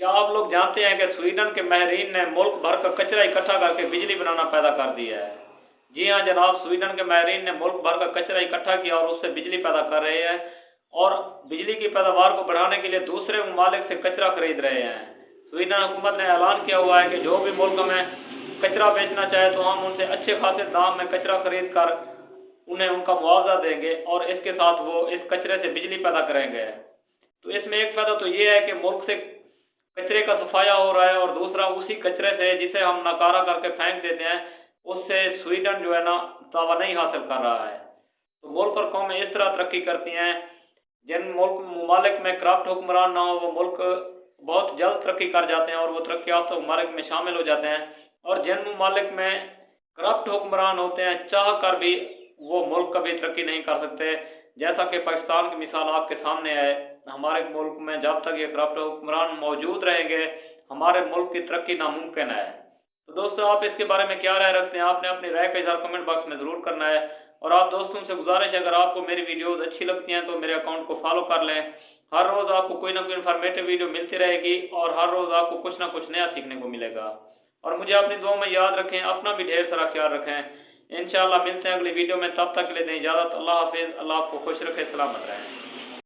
क्या आप लोग जानते हैं कि स्वीडन के माहिरीन ने मुल्क भर का कचरा इकट्ठा करके बिजली बनाना पैदा कर दिया है। जी हाँ जनाब, स्वीडन के माहिरीन ने मुल्क भर का कचरा इकट्ठा किया और उससे बिजली पैदा कर रहे हैं और बिजली की पैदावार को बढ़ाने के लिए दूसरे ममालिक से कचरा खरीद रहे हैं। स्वीडन हुकूमत ने ऐलान किया हुआ है कि जो भी मुल्क में कचरा बेचना चाहे तो हम उनसे अच्छे खासे दाम में कचरा खरीद कर उन्हें उनका मुआवजा देंगे और इसके साथ वो इस कचरे से बिजली पैदा करेंगे। तो इसमें एक फ़ायदा तो ये है कि मुल्क से कचरे का सफाया हो रहा है और दूसरा उसी कचरे से जिसे हम नकारा करके फेंक देते हैं उससे स्वीडन जो है ना तवानाई हासिल कर रहा है। तो मुल्क और कौमें इस तरह तरक्की करती हैं, जिन मुल्क ममालिक में करप्ट हुक्मरान ना हो वो मुल्क बहुत जल्द तरक्की कर जाते हैं और वो तरक्की याफ्ता ममालिक में शामिल हो जाते हैं। और जिन ममालिक में करप्ट हुक्मरान होते हैं चाह कर भी वो मुल्क कभी तरक्की नहीं कर सकते। जैसा कि पाकिस्तान की मिसाल आपके सामने है, हमारे मुल्क में जब तक ये करप्ट हुक्मरान मौजूद रहेंगे हमारे मुल्क की तरक्की नामुमकिन है। तो दोस्तों आप इसके बारे में क्या राय रखते हैं? आपने अपनी राय का इज़हार कमेंट बॉक्स में ज़रूर करना है। और आप दोस्तों से गुजारिश है, अगर आपको मेरी वीडियोस अच्छी लगती हैं तो मेरे अकाउंट को फॉलो कर लें। हर रोज़ आपको कोई ना कोई इन्फॉर्मेटिव वीडियो मिलती रहेगी और हर रोज़ आपको कुछ ना कुछ नया सीखने को मिलेगा। और मुझे अपनी दुआ में याद रखें, अपना भी ढेर सारा ख्याल रखें। इंशाअल्लाह मिलते हैं अगली वीडियो में, तब तक के लिए दें इजाज़त। अल्लाह हाफिज़। अल्लाह आपको खुश रखे, सलामत रहें।